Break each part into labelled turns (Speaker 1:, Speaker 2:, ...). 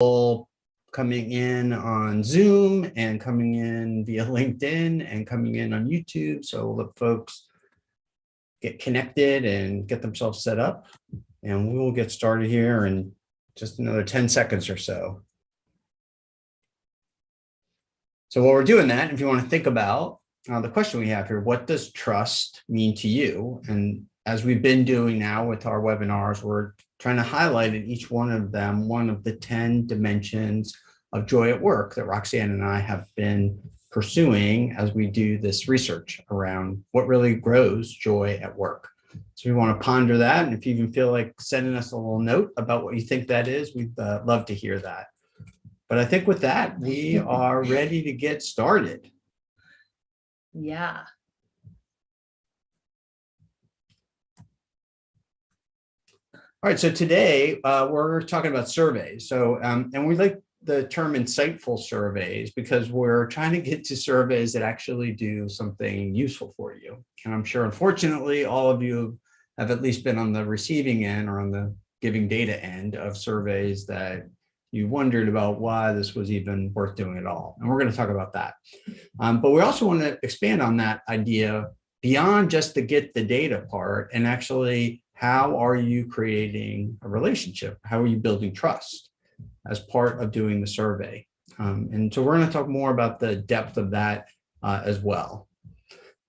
Speaker 1: coming in on Zoom and coming in via LinkedIn and coming in on YouTube. So let folks get connected and get themselves set up. And we will get started here in just another 10 seconds or so. So while we're doing that, if you want to think about the question we have here, what does trust mean to you? And as we've been doing now with our webinars, we're trying to highlight in each one of them one of the 10 dimensions of joy at work that Roxanne and I have been pursuing as we do this research around what really grows joy at work. So we want to ponder that. And if you even feel like sending us a little note about what you think that is, we'd love to hear that. But I think with that, we are ready to get started.
Speaker 2: Yeah.
Speaker 1: All right, so today we're talking about surveys. So, and we like the term insightful surveys because we're trying to get to surveys that actually do something useful for you. And I'm sure, unfortunately, all of you have at least been on the receiving end or on the giving data end of surveys that you wondered about why this was even worth doing at all. And we're going to talk about that. But we also want to expand on that idea beyond just the get the data part and actually how are you creating a relationship? How are you building trust as part of doing the survey? And so we're going to talk more about the depth of that as well.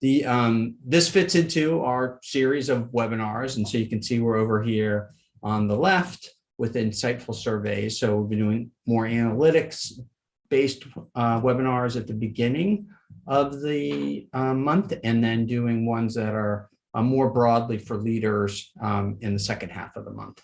Speaker 1: This fits into our series of webinars. And so you can see we're over here on the left with insightful surveys. So we've been doing more analytics-based webinars at the beginning of the month, and then doing ones that are more broadly for leaders in the second half of the month.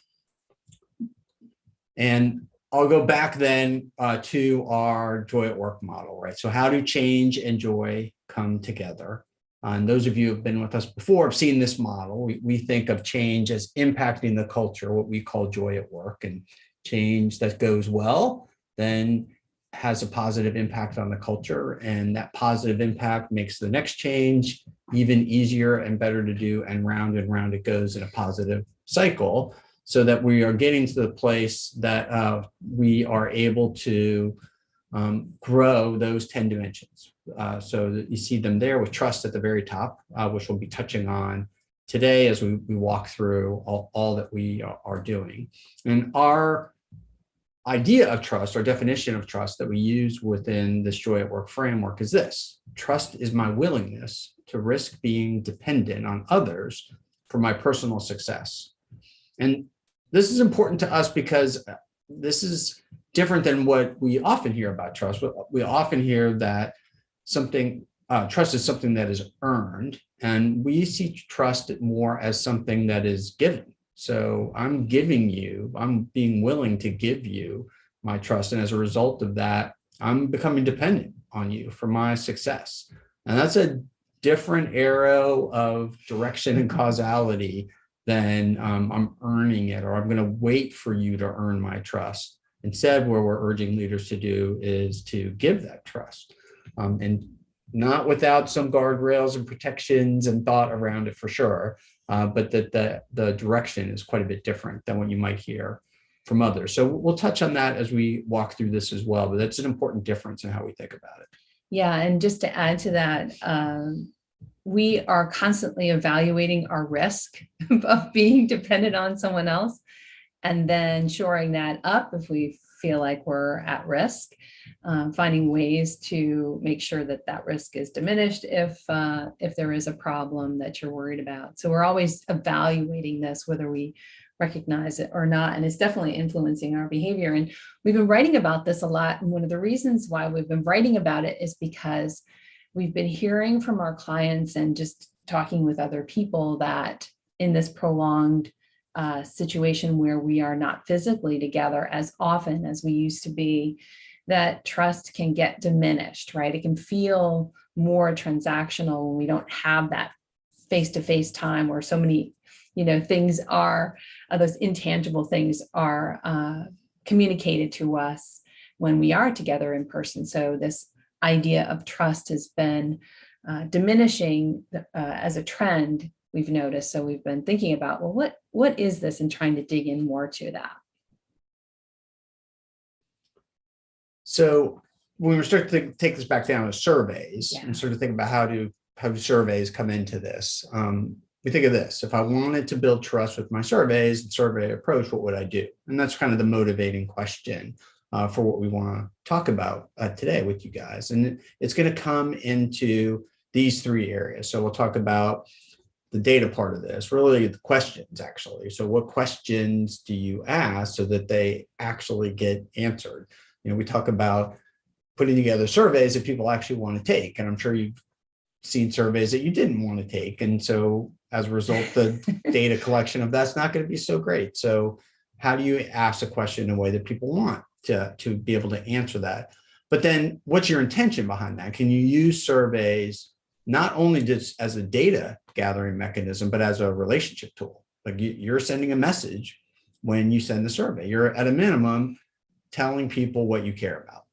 Speaker 1: And I'll go back then to our joy at work model, right? So how do change and joy come together? And those of you who have been with us before have seen this model. We think of change as impacting the culture, what we call joy at work, and change that goes well, then has a positive impact on the culture. And that positive impact makes the next change even easier and better to do. And round it goes in a positive cycle so that we are getting to the place that we are able to grow those 10 dimensions. So that you see them there with trust at the very top, which we'll be touching on today as we walk through all that we are doing. And our idea of trust, our definition of trust that we use within this joy at work framework is this: trust is my willingness to risk being dependent on others for my personal success. And this is important to us because this is different than what we often hear about trust. We often hear that trust is something that is earned, and we see trust more as something that is given. So I'm being willing to give you my trust. And as a result of that, I'm becoming dependent on you for my success. And that's a different arrow of direction and causality than I'm earning it, or I'm going to wait for you to earn my trust. Instead, what we're urging leaders to do is to give that trust. And not without some guardrails and protections and thought around it for sure, but that the direction is quite a bit different than what you might hear from others. So we'll touch on that as we walk through this as well, but that's an important difference in how we think about it.
Speaker 2: Yeah, and just to add to that, we are constantly evaluating our risk of being dependent on someone else, and then shoring that up if we feel like we're at risk, finding ways to make sure that that risk is diminished if there is a problem that you're worried about. So we're always evaluating this, whether we recognize it or not, and it's definitely influencing our behavior. And we've been writing about this a lot, and one of the reasons why we've been writing about it is because we've been hearing from our clients and just talking with other people that in this prolonged situation where we are not physically together as often as we used to be, that trust can get diminished, right? It can feel more transactional when we don't have that face-to-face time where so many, things are, those intangible things are communicated to us when we are together in person. So this idea of trust has been diminishing as a trend, we've noticed. So we've been thinking about, well, what is this, and trying to dig in more to that.
Speaker 1: So when we start to take this back down to surveys
Speaker 2: Yeah.
Speaker 1: and sort of think about how do surveys come into this, we think of this: if I wanted to build trust with my surveys and survey approach, what would I do? And that's kind of the motivating question for what we want to talk about today with you guys. And it's going to come into these three areas. So we'll talk about the data part of this, really the questions actually. So what questions do you ask so that they actually get answered? We talk about putting together surveys that people actually want to take. And I'm sure you've seen surveys that you didn't want to take. And so as a result, the data collection of that's not going to be so great. So how do you ask a question in a way that people want to be able to answer that? But then what's your intention behind that? Can you use surveys not only just as a data gathering mechanism, but as a relationship tool? Like you're sending a message when you send the survey. You're at a minimum telling people what you care about.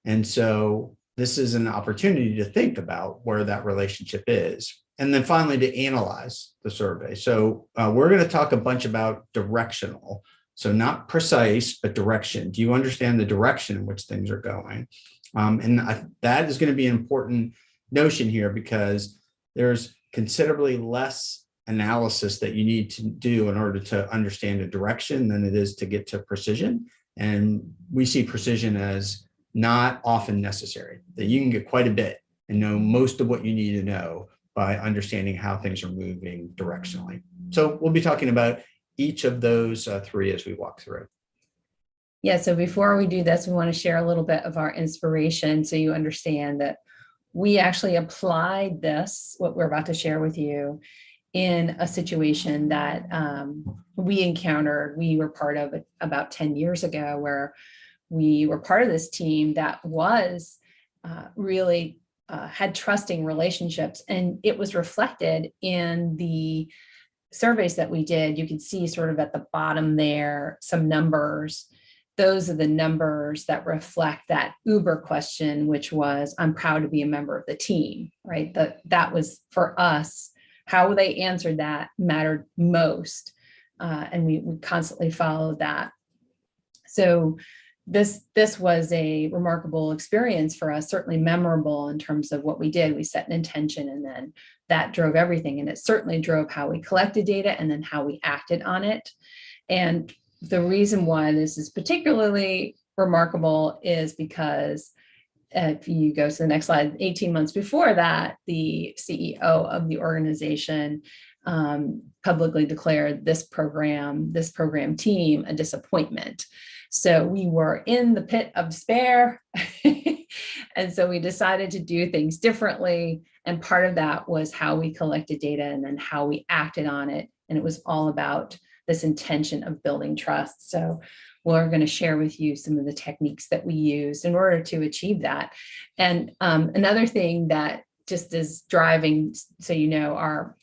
Speaker 1: And so this is an opportunity to think about where that relationship is. And then finally, to analyze the survey. So we're going to talk a bunch about directional. So not precise, but direction. Do you understand the direction in which things are going? That is going to be an important notion here, because there's considerably less analysis that you need to do in order to understand a direction than it is to get to precision. And we see precision as not often necessary, that you can get quite a bit and know most of what you need to know by understanding how things are moving directionally. So we'll be talking about each of those three as we walk through.
Speaker 2: Yeah, so before we do this, we want to share a little bit of our inspiration so you understand that we actually applied this, what we're about to share with you, in a situation that we encountered. We were part of it about 10 years ago, where we were part of this team that was really had trusting relationships, and it was reflected in the surveys that we did. You can see sort of at the bottom there some numbers. Those are the numbers that reflect that Uber question, which was, I'm proud to be a member of the team, right? That was for us, how they answered that mattered most. And we constantly followed that. So this was a remarkable experience for us, certainly memorable in terms of what we did. We set an intention, and then that drove everything. And it certainly drove how we collected data and then how we acted on it. And the reason why this is particularly remarkable is because if you go to the next slide, 18 months before that, the CEO of the organization publicly declared this program team a disappointment. So we were in the pit of despair. And so we decided to do things differently. And part of that was how we collected data and then how we acted on it. And it was all about this intention of building trust. So we're going to share with you some of the techniques that we used in order to achieve that. And another thing that just is driving, so you know, our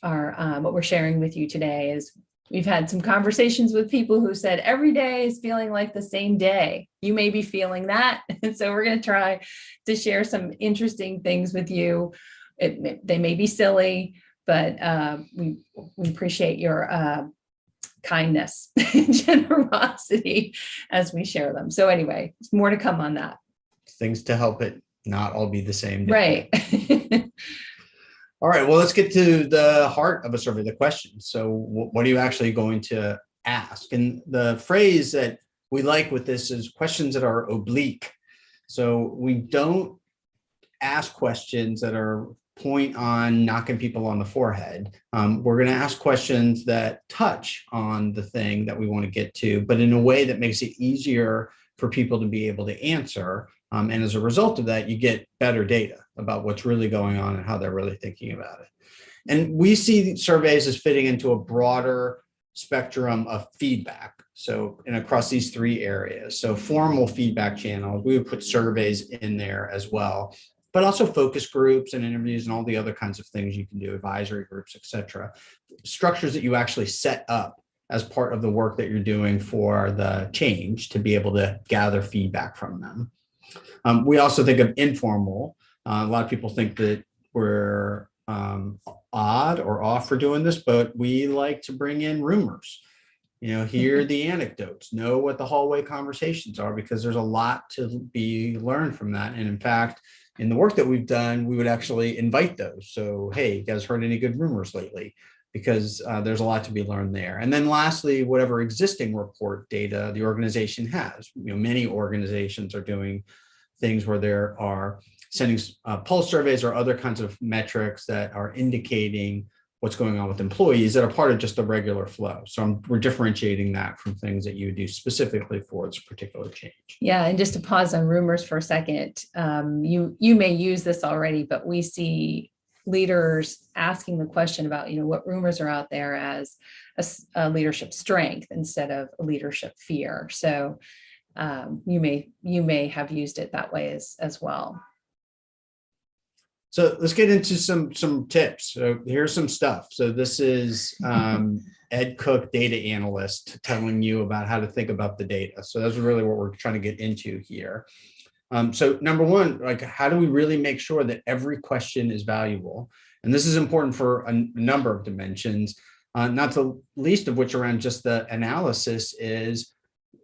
Speaker 2: what we're sharing with you today is we've had some conversations with people who said every day is feeling like the same day. You may be feeling that. And so we're going to try to share some interesting things with you. They may be silly, but we appreciate your kindness and generosity as we share them. So anyway, there's more to come on that.
Speaker 1: Things to help it not all be the same day.
Speaker 2: Right.
Speaker 1: All right, well, let's get to the heart of a survey, the question. So what are you actually going to ask? And the phrase that we like with this is questions that are oblique. So we don't ask questions that are point on knocking people on the forehead. We're going to ask questions that touch on the thing that we want to get to, but in a way that makes it easier for people to be able to answer. And as a result of that, you get better data about what's really going on and how they're really thinking about it. And we see surveys as fitting into a broader spectrum of feedback. So, and across these three areas. So formal feedback channels, we would put surveys in there as well, but also focus groups and interviews and all the other kinds of things you can do, advisory groups, et cetera. Structures that you actually set up as part of the work that you're doing for the change to be able to gather feedback from them. We also think of informal. A lot of people think that we're odd or off for doing this, but we like to bring in rumors. hear the anecdotes, know what the hallway conversations are, because there's a lot to be learned from that. And in fact, in the work that we've done, we would actually invite those. So, hey, you guys heard any good rumors lately? Because there's a lot to be learned there. And then lastly, whatever existing report data the organization has. Many organizations are doing things where there are sending pulse surveys or other kinds of metrics that are indicating what's going on with employees that are part of just the regular flow. So we're differentiating that from things that you do specifically for this particular change.
Speaker 2: Yeah, and just to pause on rumors for a second, you may use this already, but we see leaders asking the question about, what rumors are out there as a leadership strength instead of a leadership fear. So you may have used it that way as well.
Speaker 1: So let's get into some tips. So here's some stuff. So this is Ed Cook, data analyst, telling you about how to think about the data. So that's really what we're trying to get into here. So number one, how do we really make sure that every question is valuable? And this is important for a number of dimensions, not the least of which around just the analysis is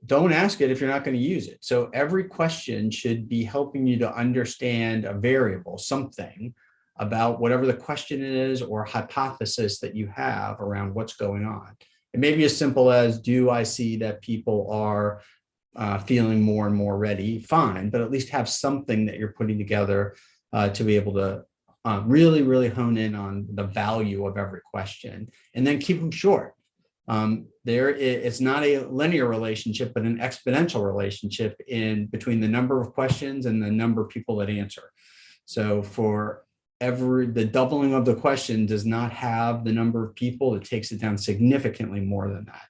Speaker 1: don't ask it if you're not going to use it. So every question should be helping you to understand a variable, something about whatever the question is or hypothesis that you have around what's going on. It may be as simple as, do I see that people are feeling more and more ready? Fine, but at least have something that you're putting together to be able to really, really hone in on the value of every question, and then keep them short. It's not a linear relationship, but an exponential relationship in between the number of questions and the number of people that answer. So for the doubling of the question does not have the number of people, it takes it down significantly more than that.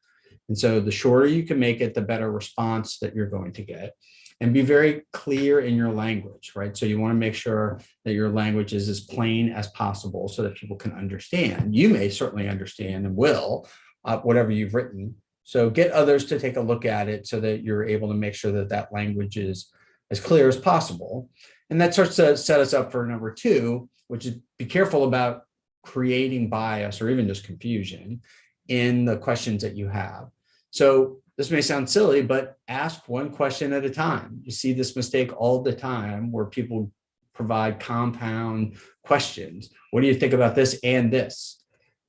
Speaker 1: And so the shorter you can make it, the better response that you're going to get. And be very clear in your language, right? So you want to make sure that your language is as plain as possible so that people can understand. You may certainly understand and will whatever you've written. So get others to take a look at it so that you're able to make sure that that language is as clear as possible. And that starts to set us up for number two, which is be careful about creating bias or even just confusion in the questions that you have. So this may sound silly, but ask one question at a time. You see this mistake all the time where people provide compound questions. What do you think about this and this?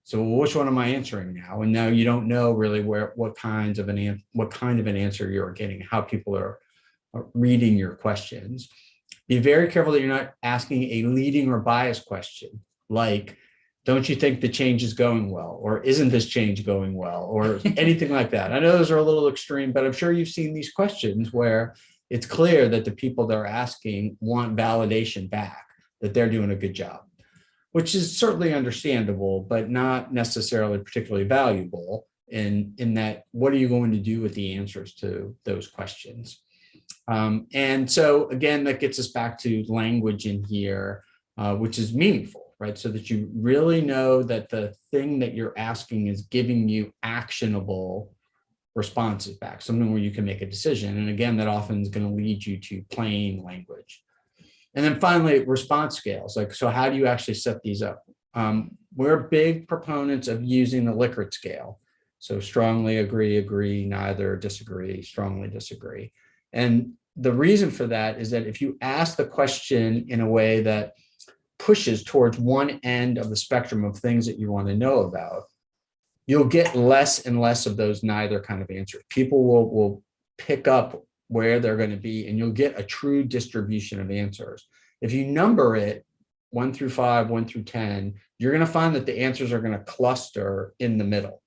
Speaker 1: So which one am I answering now? And now you don't know really what kind of an answer you're getting, how people are reading your questions. Be very careful that you're not asking a leading or biased question, like, don't you think the change is going well? Or isn't this change going well? Or anything like that. I know those are a little extreme, but I'm sure you've seen these questions where it's clear that the people that are asking want validation back, that they're doing a good job, which is certainly understandable, but not necessarily particularly valuable in that, what are you going to do with the answers to those questions? And so again, that gets us back to language in here, which is meaningful. Right, so that you really know that the thing that you're asking is giving you actionable responses back, something where you can make a decision. And again, that often is going to lead you to plain language. And then finally, response scales. So how do you actually set these up? We're big proponents of using the Likert scale. So strongly agree, neither, disagree, strongly disagree. And the reason for that is that if you ask the question in a way that pushes towards one end of the spectrum of things that you want to know about, you'll get less and less of those neither kind of answers. People will pick up where they're going to be, and you'll get a true distribution of answers. If you number it 1 through 5, 1 through 10, you're going to find that the answers are going to cluster in the middle.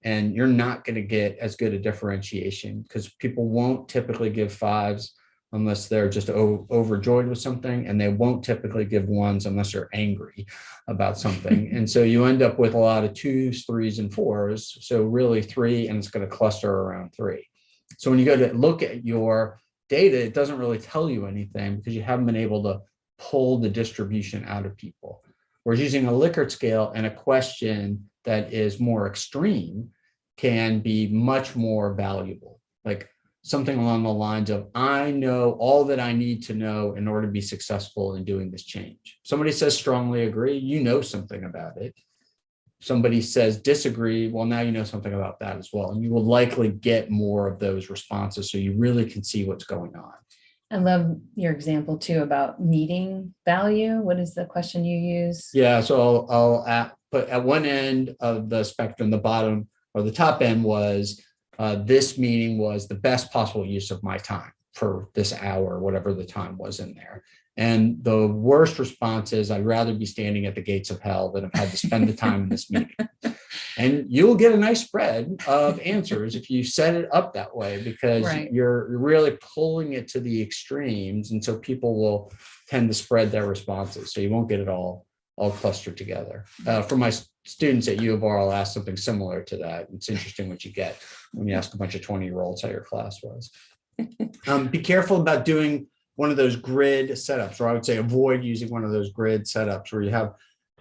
Speaker 1: And you're not going to get as good a differentiation because people won't typically give 5s unless they're just overjoyed with something, and they won't typically give 1s unless they're angry about something. And so you end up with a lot of 2s, 3s, and 4s. So really 3, and it's going to cluster around 3. So when you go to look at your data, it doesn't really tell you anything because you haven't been able to pull the distribution out of people. Whereas using a Likert scale and a question that is more extreme can be much more valuable. Like something along the lines of, I know all that I need to know in order to be successful in doing this change. Somebody says strongly agree, you know something about it. somebody says disagree, well, now you know something about that as well. And you will likely get more of those responses so you really can see what's going on.
Speaker 2: I love your example too about meeting value. What is the question you use?
Speaker 1: Yeah, so I'll put at one end of the spectrum, the bottom or the top end was this meeting was the best possible use of my time for this hour, whatever the time was in there. And the worst response is I'd rather be standing at the gates of hell than have had to spend the time in this meeting. And you'll get a nice spread of answers if you set it up that way, because
Speaker 2: Right.
Speaker 1: you're really pulling it to the extremes. And so people will tend to spread their responses. So you won't get it all clustered together. For my students at U of R, I'll ask something similar to that. It's interesting what you get when you ask a bunch of 20-year-olds how your class was. Be careful about doing one of those grid setups, or I would say avoid using one of those grid setups where you have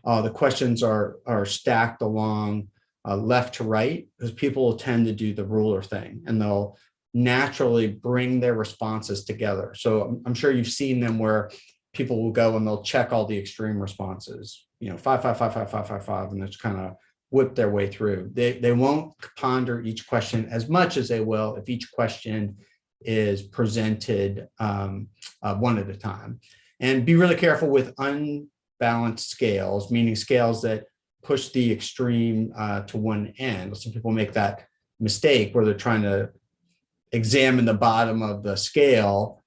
Speaker 1: the questions are stacked along left to right, because people will tend to do the ruler thing and they'll naturally bring their responses together. So I'm sure you've seen them where people will go and they'll check all the extreme responses, 5, 5, 5, 5, 5, 5, 5, and just kind of whip their way through. They won't ponder each question as much as they will if each question is presented one at a time. And be really careful with unbalanced scales, meaning scales that push the extreme to one end. Some people make that mistake where they're trying to examine the bottom of the scale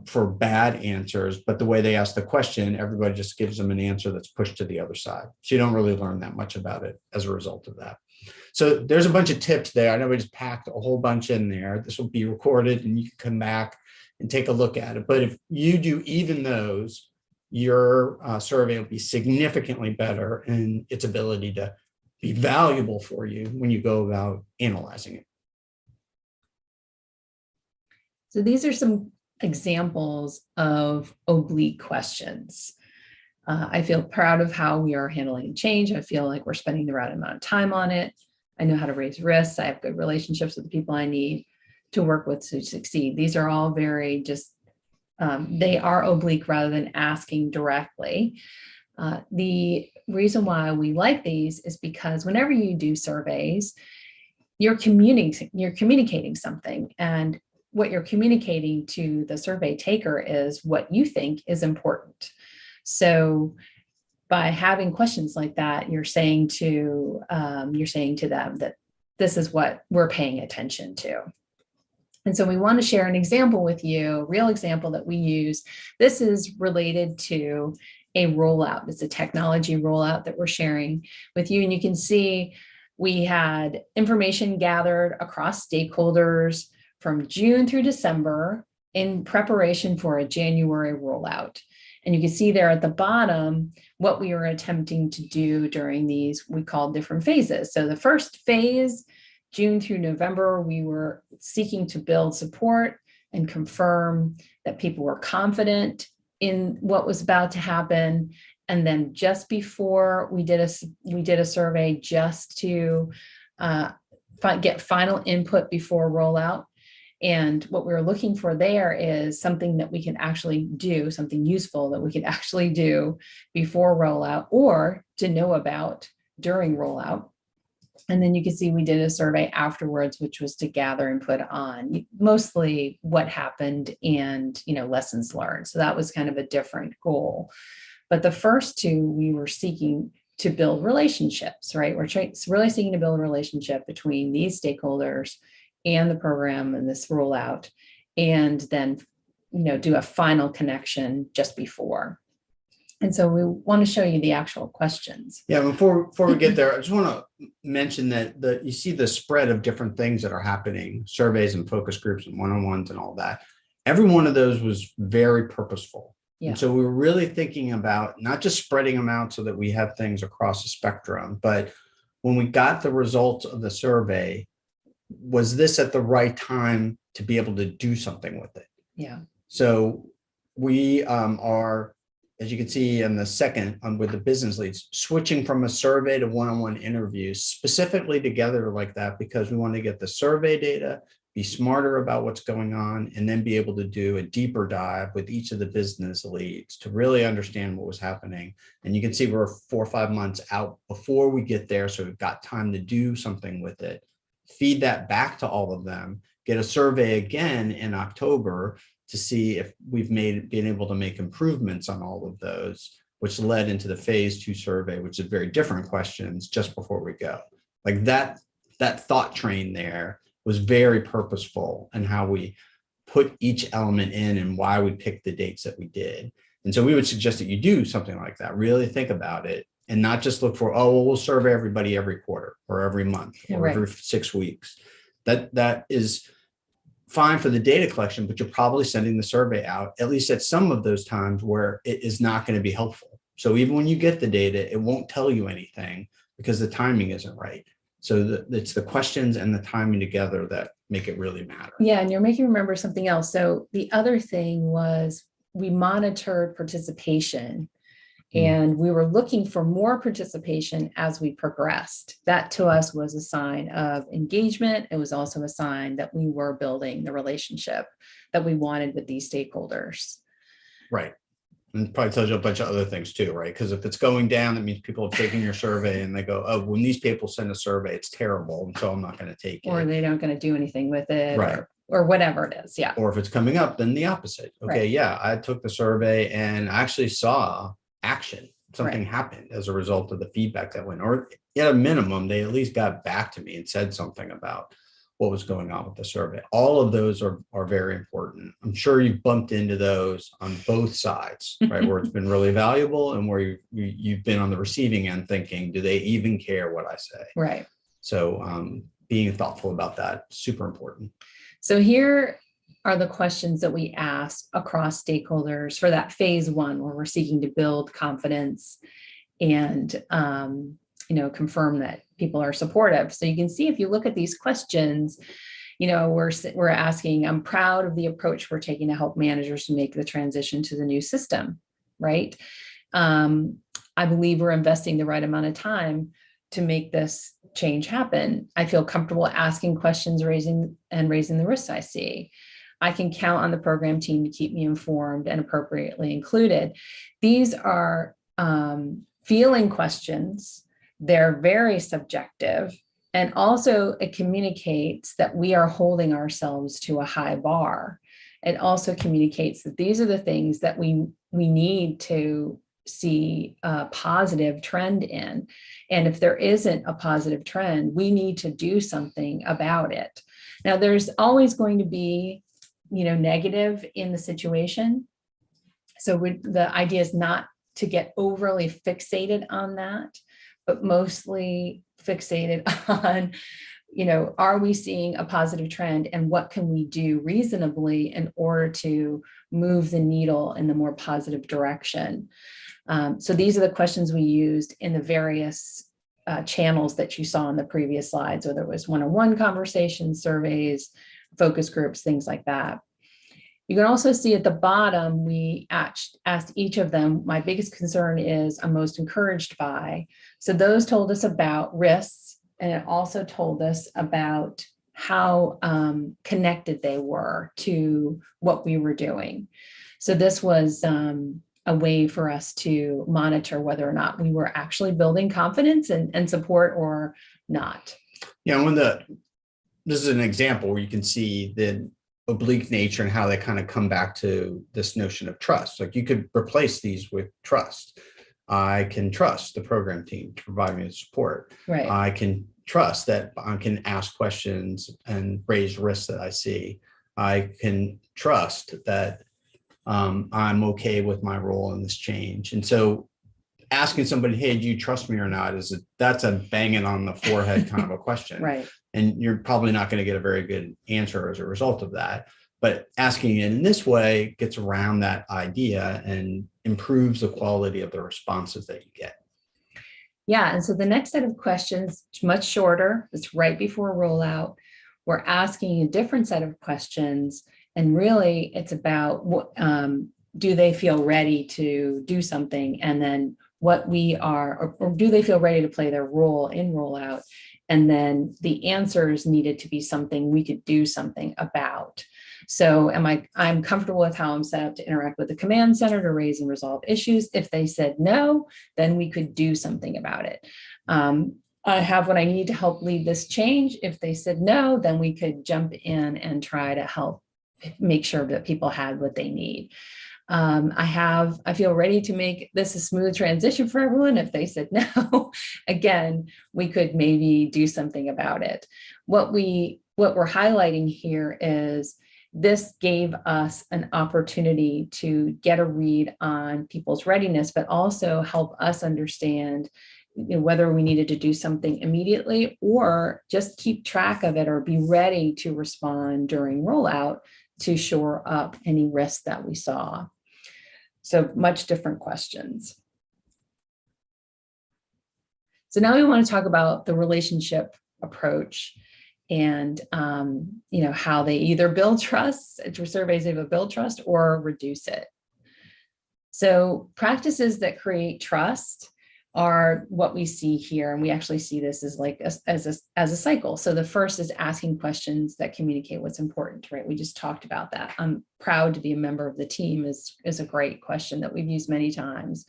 Speaker 1: for bad answers, but the way they ask the question, everybody just gives them an answer that's pushed to the other side. So you don't really learn that much about it as a result of that. So there's a bunch of tips there. I know we just packed a whole bunch in there. This will be recorded and you can come back and take a look at it. But if you do even those, your survey will be significantly better in its ability to be valuable for you when you go about analyzing it.
Speaker 2: So these are some examples of oblique questions. I feel proud of how we are handling change. I feel like we're spending the right amount of time on it. I know how to raise risks. I have good relationships with the people I need to work with to succeed. These are all very just, they are oblique rather than asking directly. The reason why we like these is because whenever you do surveys, you're communicating something, and what you're communicating to the survey taker is what you think is important. So by having questions like that, you're saying to them that this is what we're paying attention to. And so we want to share an example with you, a real example that we use. This is related to a rollout. It's a technology rollout that we're sharing with you. And you can see we had information gathered across stakeholders from June through December in preparation for a January rollout. And you can see there at the bottom what we were attempting to do during these, we call different phases. So the first phase, June through November, we were seeking to build support and confirm that people were confident in what was about to happen. And then just before we did a survey just to get final input before rollout. And what we were looking for there is something that we can actually do, something useful that we could actually do before rollout or to know about during rollout. And then you can see we did a survey afterwards, which was to gather input on mostly what happened and, lessons learned. So that was kind of a different goal. But the first two, we were seeking to build relationships, right? We're really seeking to build a relationship between these stakeholders and the program and this rollout, and then, do a final connection just before. And so we want to show you the actual questions.
Speaker 1: Yeah, before we get there, I just want to mention that you see the spread of different things that are happening, surveys and focus groups and one-on-ones and all that. Every one of those was very purposeful. Yeah. And so we were really thinking about not just spreading them out so that we have things across the spectrum, but when we got the results of the survey, was this at the right time to be able to do something with it?
Speaker 2: Yeah.
Speaker 1: So we are, as you can see in the second with the business leads, switching from a survey to one-on-one interviews specifically together like that because we want to get the survey data be smarter about what's going on, and then be able to do a deeper dive with each of the business leads to really understand what was happening. And you can see we're 4 or 5 months out before we get there. So we've got time to do something with it, feed that back to all of them, get a survey again in October to see if we've been able to make improvements on all of those, which led into the phase 2 survey, which is very different questions just before we go. Like that thought train there was very purposeful in how we put each element in and why we picked the dates that we did. And so we would suggest that you do something like that, really think about it and not just look for, oh, well, we'll survey everybody every quarter or every month or every 6 weeks. That is fine for the data collection, but you're probably sending the survey out, at least at some of those times where it is not going to be helpful. So even when you get the data, it won't tell you anything because the timing isn't right. So it's the questions and the timing together that make it really matter.
Speaker 2: Yeah, and you're making me remember something else. So the other thing was we monitored participation, and we were looking for more participation as we progressed. That to us was a sign of engagement. It was also a sign that we were building the relationship that we wanted with these stakeholders.
Speaker 1: Right. And probably tells you a bunch of other things too, right? Because if it's going down, that means people have taken your survey and they go, oh, when these people send a survey, it's terrible. And so I'm not going to take it.
Speaker 2: Or they aren't going to do anything with it,
Speaker 1: right?
Speaker 2: Or whatever it is. Yeah.
Speaker 1: Or if it's coming up, then the opposite. Okay. Right. Yeah. I took the survey and actually saw action. Something happened as a result of the feedback that went, or at a minimum, they at least got back to me and said something about what was going on with the survey. All of those are very important. I'm sure you've bumped into those on both sides, right? Where it's been really valuable and where you've been on the receiving end thinking, do they even care what I say?
Speaker 2: Right.
Speaker 1: So being thoughtful about that, super important.
Speaker 2: So here are the questions that we asked across stakeholders for that phase 1, where we're seeking to build confidence and confirm that people are supportive. So you can see if you look at these questions, we're asking, I'm proud of the approach we're taking to help managers to make the transition to the new system, right? I believe we're investing the right amount of time to make this change happen. I feel comfortable asking questions, raising the risks I see. I can count on the program team to keep me informed and appropriately included. These are feeling questions. They're very subjective. And also it communicates that we are holding ourselves to a high bar. It also communicates that these are the things that we need to see a positive trend in. And if there isn't a positive trend, we need to do something about it. Now, there's always going to be, negative in the situation. So the idea is not to get overly fixated on that, but mostly fixated on, are we seeing a positive trend and what can we do reasonably in order to move the needle in the more positive direction? So these are the questions we used in the various channels that you saw in the previous slides, whether it was one-on-one conversations, surveys, focus groups, things like that. You can also see at the bottom, we asked each of them, my biggest concern is I'm most encouraged by. So those told us about risks, and it also told us about how connected they were to what we were doing. So this was a way for us to monitor whether or not we were actually building confidence and support or not.
Speaker 1: Yeah, this is an example where you can see the oblique nature and how they kind of come back to this notion of trust. Like you could replace these with trust. I can trust the program team to provide me with support.
Speaker 2: Right.
Speaker 1: I can trust that I can ask questions and raise risks that I see. I can trust that I'm okay with my role in this change. And so asking somebody, hey, do you trust me or not, that's a banging on the forehead kind of a question.
Speaker 2: Right.
Speaker 1: And you're probably not going to get a very good answer as a result of that. But asking it in this way gets around that idea and improves the quality of the responses that you get.
Speaker 2: Yeah. And so the next set of questions is much shorter. It's right before rollout. We're asking a different set of questions. And really, it's about what do they feel ready to do something? And then what we are, or do they feel ready to play their role in rollout? And then the answers needed to be something we could do something about. So I'm comfortable with how I'm set up to interact with the command center to raise and resolve issues. If they said no, then we could do something about it. I have what I need to help lead this change. If they said no, then we could jump in and try to help make sure that people had what they need. I feel ready to make this a smooth transition for everyone. If they said no, again, we could maybe do something about it. What we're highlighting here is this gave us an opportunity to get a read on people's readiness, but also help us understand whether we needed to do something immediately or just keep track of it or be ready to respond during rollout to shore up any risks that we saw. So much different questions. So now we want to talk about the relationship approach and how they either build trust, surveys either build trust or reduce it. So practices that create trust are what we see here. And we actually see this as a cycle. So the first is asking questions that communicate what's important, right? We just talked about that. I'm proud to be a member of the team is a great question that we've used many times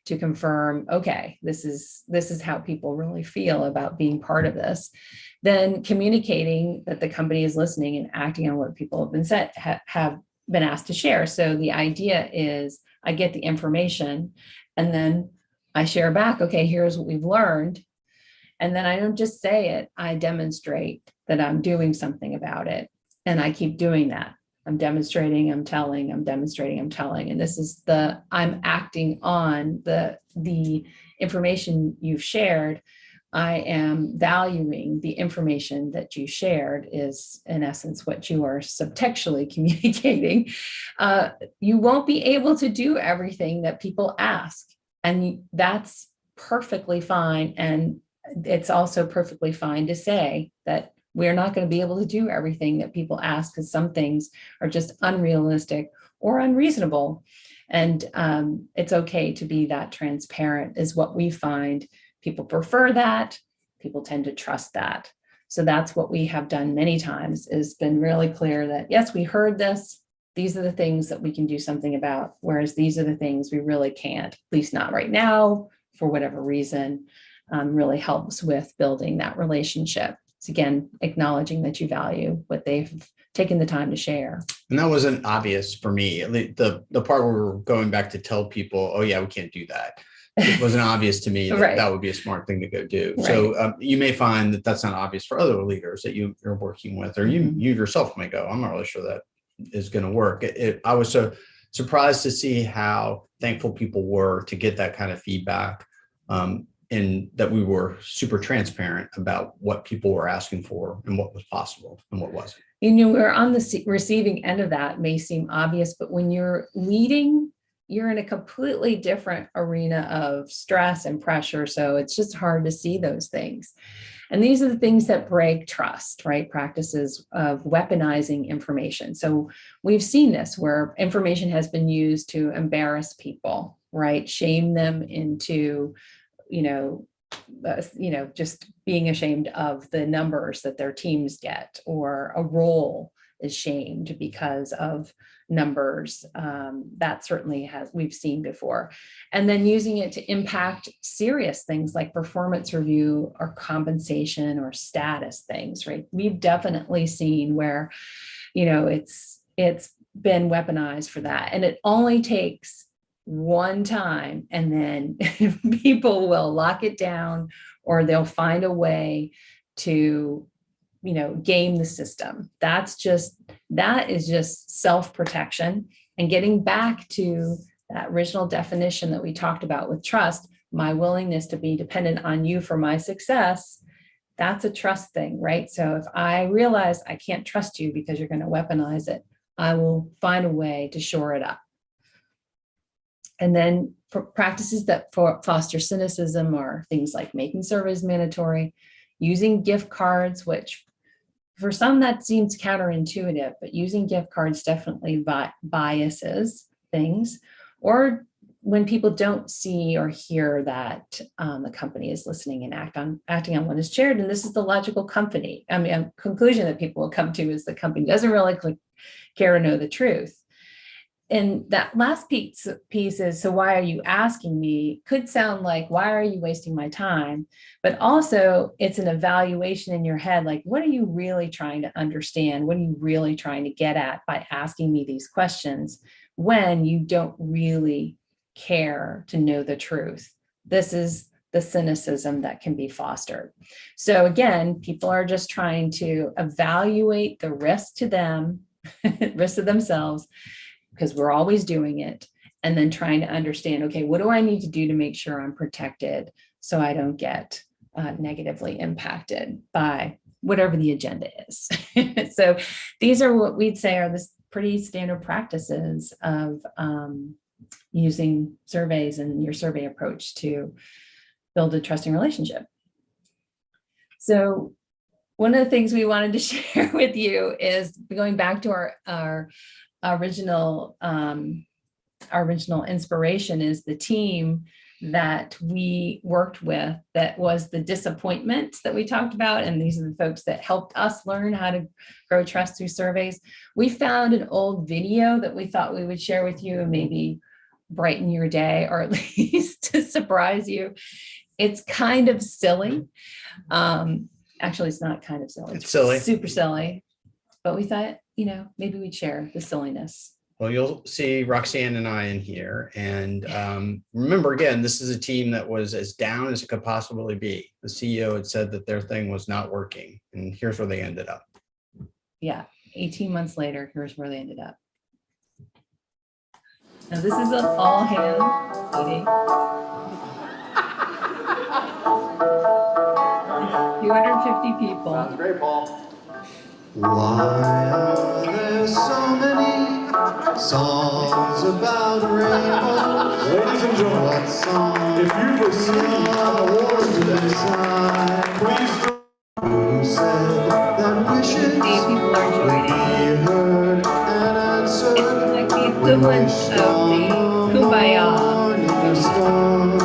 Speaker 2: to confirm, okay, this is how people really feel about being part of this. Then communicating that the company is listening and acting on what people have been asked to share. So the idea is I get the information and then I share back, okay, here's what we've learned. And then I don't just say it, I demonstrate that I'm doing something about it. And I keep doing that. I'm demonstrating, I'm telling, I'm demonstrating, I'm telling. And this is I'm acting on the information you've shared. I am valuing the information that you shared is in essence what you are subtextually communicating. You won't be able to do everything that people ask. And that's perfectly fine. And it's also perfectly fine to say that we're not going to be able to do everything that people ask because some things are just unrealistic or unreasonable. And it's okay to be that transparent is what we find. People prefer that. People tend to trust that. So that's what we have done many times is been really clear that, yes, we heard this. These are the things that we can do something about, whereas these are the things we really can't, at least not right now, for whatever reason, really helps with building that relationship. It's again, acknowledging that you value what they've taken the time to share.
Speaker 1: And that wasn't obvious for me. The part where we're going back to tell people, oh yeah, we can't do that. It wasn't obvious to me that
Speaker 2: Right.
Speaker 1: that would be a smart thing to go do.
Speaker 2: Right.
Speaker 1: So you may find that that's not obvious for other leaders that you're working with, or you yourself may go, I'm not really sure that is going to work. I was so surprised to see how thankful people were to get that kind of feedback, and that we were super transparent about what people were asking for and what was possible and what wasn't.
Speaker 2: We're on the receiving end of that. It may seem obvious, but when you're leading, you're in a completely different arena of stress and pressure. So it's just hard to see those things. And these are the things that break trust, right? Practices of weaponizing information. So we've seen this where information has been used to embarrass people, right? Shame them into, just being ashamed of the numbers that their teams get, or a role is shamed because of numbers. That certainly we've seen before. And then using it to impact serious things like performance review or compensation or status things, right? We've definitely seen where, it's been weaponized for that. And it only takes one time and then people will lock it down or they'll find a way to game the system. That is just self-protection. And getting back to that original definition that we talked about with trust, my willingness to be dependent on you for my success, that's a trust thing, right? So if I realize I can't trust you because you're going to weaponize it, I will find a way to shore it up. And then practices that foster cynicism are things like making surveys mandatory, using gift cards, which for some that seems counterintuitive, but using gift cards definitely biases things, or when people don't see or hear that the company is listening and acting on what is shared, and this is the logical conclusion that people will come to, is the company doesn't really care to know the truth. And that last piece is, so why are you asking me? Could sound like, why are you wasting my time? But also it's an evaluation in your head, like, what are you really trying to understand? What are you really trying to get at by asking me these questions when you don't really care to know the truth? This is the cynicism that can be fostered. So again, people are just trying to evaluate the risk to them, risk to themselves, because we're always doing it, and then trying to understand, okay, what do I need to do to make sure I'm protected so I don't get negatively impacted by whatever the agenda is. So these are what we'd say are the pretty standard practices of using surveys and your survey approach to build a trusting relationship. So one of the things we wanted to share with you is going back to our original inspiration is the team that we worked with, that was the disappointment that we talked about. And these are the folks that helped us learn how to grow trust through surveys. We found an old video that we thought we would share with you and maybe brighten your day, or at least to surprise you. It's kind of silly. Actually, it's not kind of silly.
Speaker 1: It's silly.
Speaker 2: Super silly. But we thought, maybe we'd share the silliness.
Speaker 1: Well, you'll see Roxanne and I in here. And remember, again, this is a team that was as down as it could possibly be. The CEO had said that their thing was not working. And here's where they ended up.
Speaker 2: Yeah. 18 months later, here's where they ended up. Now, this is an all-hands meeting. 250 people.
Speaker 3: Sounds great, Paul.
Speaker 4: Why are there so many songs about rainbows?
Speaker 3: Ladies and gentlemen,
Speaker 4: What song
Speaker 3: if you've received an award today, please join.
Speaker 4: who said that wishes
Speaker 2: See, people are joining.
Speaker 4: be heard and answered?
Speaker 2: It's like the equivalent of the kumbaya.
Speaker 4: Morning storm.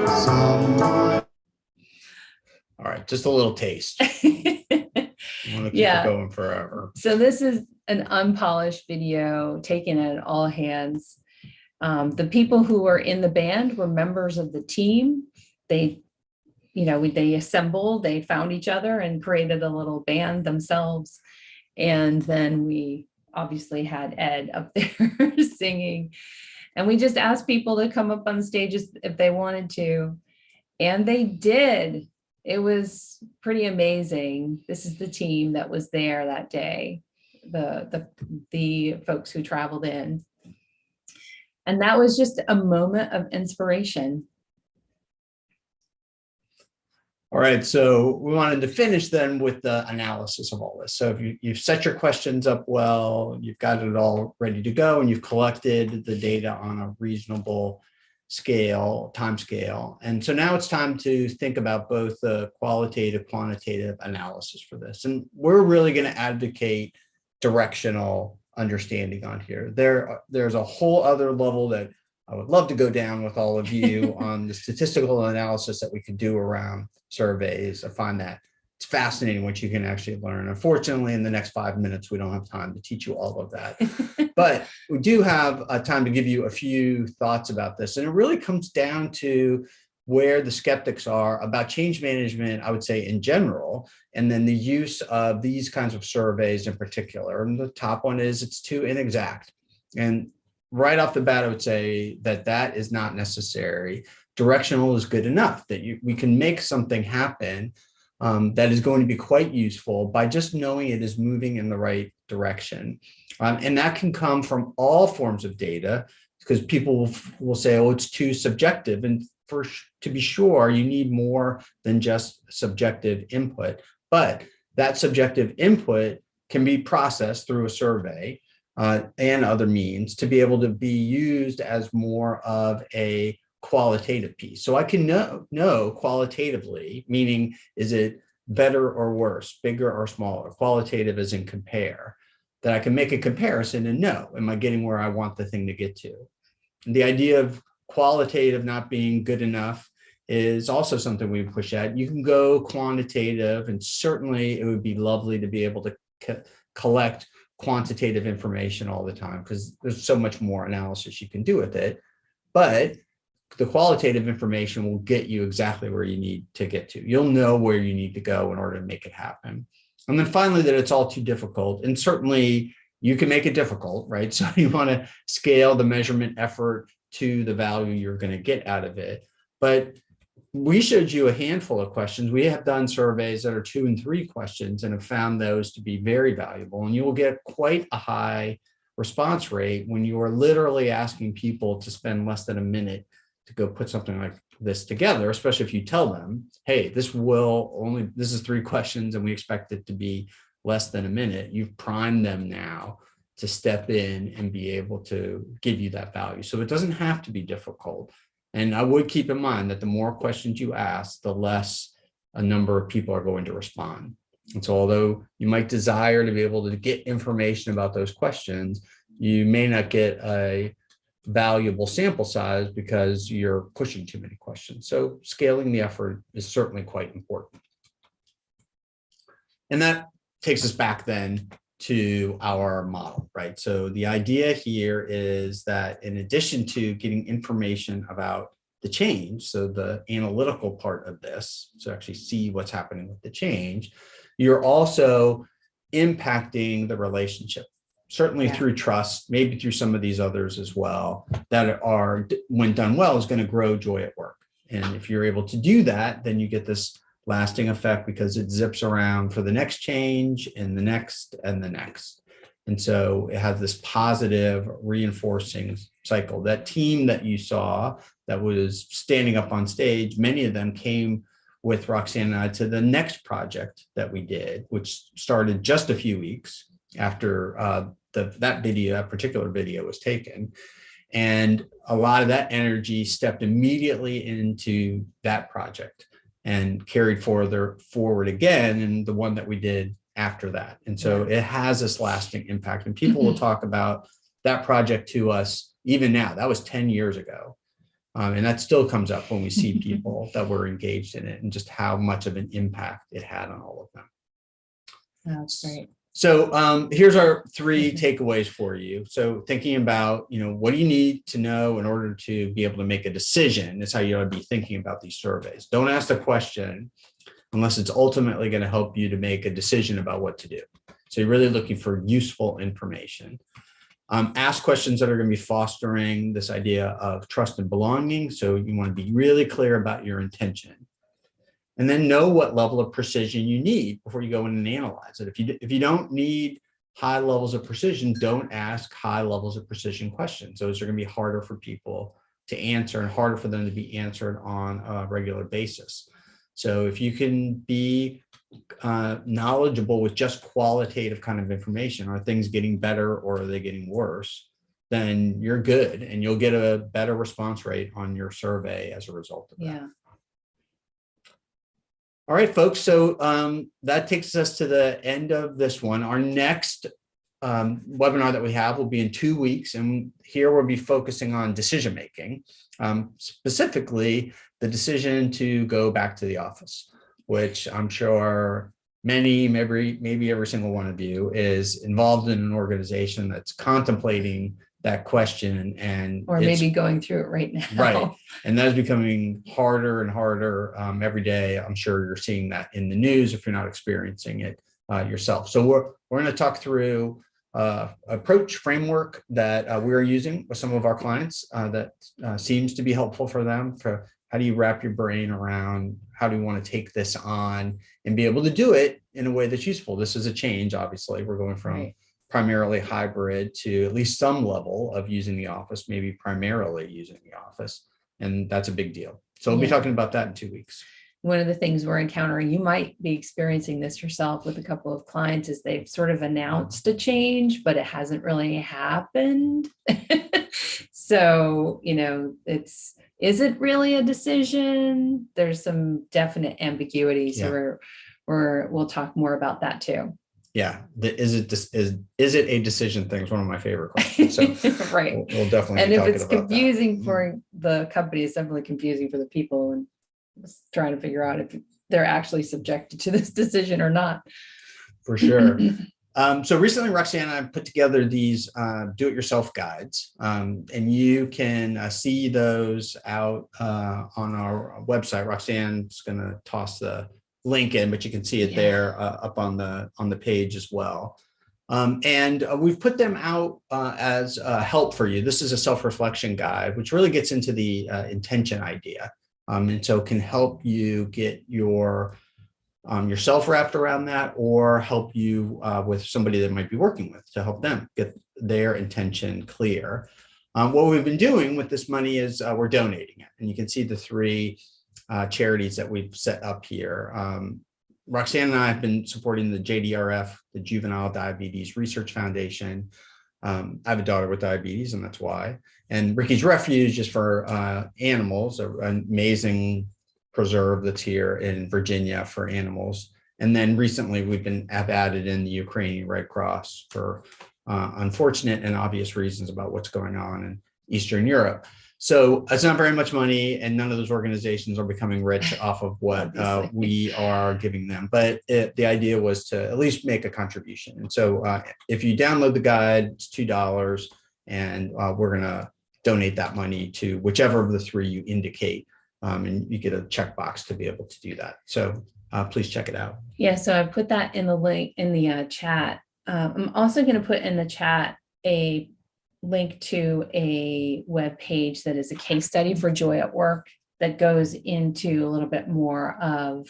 Speaker 4: Someone
Speaker 1: All right, just a little taste. I want to keep
Speaker 2: Yeah.
Speaker 1: it going forever.
Speaker 2: So this is an unpolished video taken at all hands. The people who were in the band were members of the team. They assembled, they found each other and created a little band themselves. And then we obviously had Ed up there singing. And we just asked people to come up on stages if they wanted to. And they did. It was pretty amazing. This is the team that was there that day, the folks who traveled in. And that was just a moment of inspiration.
Speaker 1: All right, so we wanted to finish then with the analysis of all this. So if you've set your questions up well, you've got it all ready to go, and you've collected the data on a reasonable time scale. And so now it's time to think about both the qualitative, quantitative analysis for this. And we're really going to advocate directional understanding on here. There's a whole other level that I would love to go down with all of you on the statistical analysis that we could do around surveys. I find that it's fascinating what you can actually learn. Unfortunately, in the next 5 minutes, we don't have time to teach you all of that. But we do have time to give you a few thoughts about this. And it really comes down to where the skeptics are about change management, I would say in general, and then the use of these kinds of surveys in particular. And the top one is it's too inexact. And right off the bat, I would say that is not necessary. Directional is good enough, that we can make something happen that is going to be quite useful by just knowing it is moving in the right direction. And that can come from all forms of data, because people will say, oh, it's too subjective. And to be sure, you need more than just subjective input. But that subjective input can be processed through a survey and other means to be able to be used as more of a qualitative piece. So I can know qualitatively, meaning is it better or worse, bigger or smaller? Qualitative as in compare. that I can make a comparison and know, am I getting where I want the thing to get to? And the idea of qualitative not being good enough is also something we push at. You can go quantitative, and certainly it would be lovely to be able to collect quantitative information all the time, because there's so much more analysis you can do with it. But the qualitative information will get you exactly where you need to get to. You'll know where you need to go in order to make it happen. And then finally, that it's all too difficult. And certainly you can make it difficult, right? So you want to scale the measurement effort to the value you're going to get out of it. But we showed you a handful of questions. We have done surveys that are 2 and 3 questions and have found those to be very valuable. And you will get quite a high response rate when you are literally asking people to spend less than a minute to go put something like this together, especially if you tell them, hey, this is 3 questions and we expect it to be less than a minute. You've primed them now to step in and be able to give you that value. So it doesn't have to be difficult. And I would keep in mind that the more questions you ask, the less a number of people are going to respond. And so although you might desire to be able to get information about those questions, you may not get a valuable sample size because you're pushing too many questions. So scaling the effort is certainly quite important. And that takes us back then to our model, right? So the idea here is that in addition to getting information about the change, so the analytical part of this, so actually see what's happening with the change, you're also impacting the relationship, certainly through trust, maybe through some of these others as well, that are, when done well, is going to grow joy at work. And if you're able to do that, then you get this lasting effect because it zips around for the next change and the next and the next. And so it has this positive reinforcing cycle. That team that you saw that was standing up on stage, many of them came with Roxanne and I to the next project that we did, which started just a few weeks after that particular video was taken. And a lot of that energy stepped immediately into that project and carried forward again in the one that we did after that. And so it has this lasting impact. And people will talk about that project to us even now. That was 10 years ago. And that still comes up when we see people that were engaged in it and just how much of an impact it had on all of them.
Speaker 2: That's great.
Speaker 1: So here's our 3 takeaways for you. So thinking about, what do you need to know in order to be able to make a decision is how you ought to be thinking about these surveys. Don't ask the question unless it's ultimately going to help you to make a decision about what to do. So you're really looking for useful information. Ask questions that are going to be fostering this idea of trust and belonging. So you want to be really clear about your intention. And then know what level of precision you need before you go in and analyze it. If you don't need high levels of precision, don't ask high levels of precision questions. Those are going to be harder for people to answer and harder for them to be answered on a regular basis. So if you can be knowledgeable with just qualitative kind of information, are things getting better or are they getting worse, then you're good and you'll get a better response rate on your survey as a result of that.
Speaker 2: Yeah.
Speaker 1: All right, folks. So that takes us to the end of this one. Our next webinar that we have will be in 2 weeks. And here we'll be focusing on decision-making, specifically the decision to go back to the office, which I'm sure maybe every single one of you is involved in an organization that's contemplating that question, or
Speaker 2: maybe going through it right now.
Speaker 1: Right. And that is becoming harder and harder every day. I'm sure you're seeing that in the news if you're not experiencing it yourself. So we're going to talk through approach framework that we're using with some of our clients that seems to be helpful for them, for how do you wrap your brain around how do you want to take this on and be able to do it in a way that's useful. This is a change, obviously. We're going from primarily hybrid to at least some level of using the office, maybe primarily using the office. And that's a big deal. So we'll be talking about that in 2 weeks.
Speaker 2: One of the things we're encountering, you might be experiencing this yourself with a couple of clients, is they've sort of announced a change, but it hasn't really happened. So, is it really a decision? There's some definite ambiguity. So we'll talk more about that too.
Speaker 1: Yeah, is it a decision thing? It's one of my favorite questions. So
Speaker 2: Right.
Speaker 1: we'll definitely
Speaker 2: And
Speaker 1: be
Speaker 2: if
Speaker 1: talking
Speaker 2: it's
Speaker 1: about that.
Speaker 2: confusing for the company, it's definitely confusing for the people and just trying to figure out if they're actually subjected to this decision or not.
Speaker 1: For sure. So recently, Roxanne and I put together these do-it-yourself guides, and you can see those out on our website. Roxanne's going to toss the link in, but you can see it there up on the page as well. And we've put them out as help for you. This is a self-reflection guide, which really gets into the intention idea, and so can help you get yourself wrapped around that, or help you with somebody that might be working with to help them get their intention clear. What we've been doing with this money is we're donating it. And you can see the three charities that we've set up here. Roxanne and I have been supporting the JDRF, the Juvenile Diabetes Research Foundation. I have a daughter with diabetes, and that's why. And Ricky's Refuge is for animals, an amazing preserve that's here in Virginia for animals. And then recently have added in the Ukrainian Red Cross for unfortunate and obvious reasons about what's going on in Eastern Europe. So it's not very much money, and none of those organizations are becoming rich off of what we are giving them. But the idea was to at least make a contribution. And so if you download the guide, it's $2, and we're going to donate that money to whichever of the three you indicate. And you get a checkbox to be able to do that. So please check it out.
Speaker 2: Yeah, so I put that in the link in the chat. I'm also going to put in the chat a link to a web page that is a case study for Joy at Work that goes into a little bit more of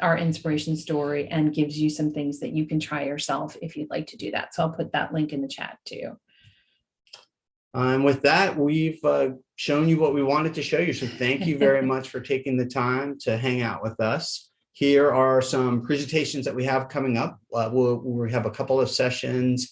Speaker 2: our inspiration story and gives you some things that you can try yourself if you'd like to do that. So I'll put that link in the chat too.
Speaker 1: And with that, we've shown you what we wanted to show you. So thank you very much for taking the time to hang out with us. Here are some presentations that we have coming up. We have a couple of sessions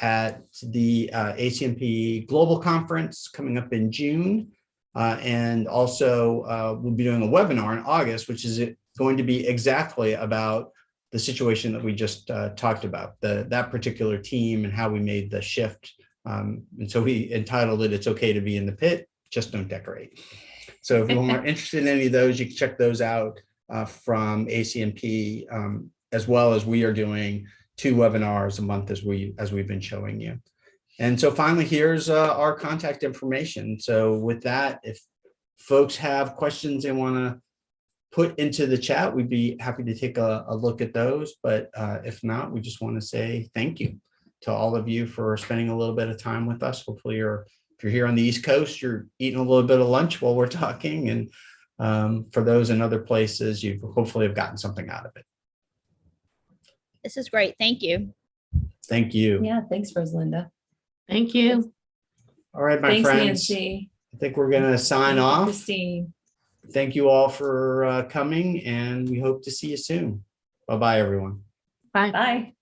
Speaker 1: at the ACMP Global Conference coming up in June. And also we'll be doing a webinar in August, which is going to be exactly about the situation that we just talked about, that particular team and how we made the shift. And so we entitled it, "It's Okay to Be in the Pit, Just Don't Decorate." So if you are interested in any of those, you can check those out from ACMP, as well as we are doing 2 webinars a month as we've been showing you. And so finally, here's our contact information. So with that, if folks have questions they want to put into the chat, we'd be happy to take a look at those. But if not, we just want to say thank you to all of you for spending a little bit of time with us. Hopefully if you're here on the East Coast, you're eating a little bit of lunch while we're talking. And for those in other places, you hopefully have gotten something out of it.
Speaker 5: This is great. Thank you.
Speaker 1: Thank you.
Speaker 2: Yeah, thanks, Rosalinda.
Speaker 6: Thank you.
Speaker 1: All right, my
Speaker 2: Thanks,
Speaker 1: friends.
Speaker 2: Nancy.
Speaker 1: I think we're going to sign
Speaker 2: Thank you,
Speaker 1: off.
Speaker 2: Christine.
Speaker 1: Thank you all for coming, and we hope to see you soon. Bye-bye, everyone.
Speaker 6: Bye.
Speaker 2: Bye.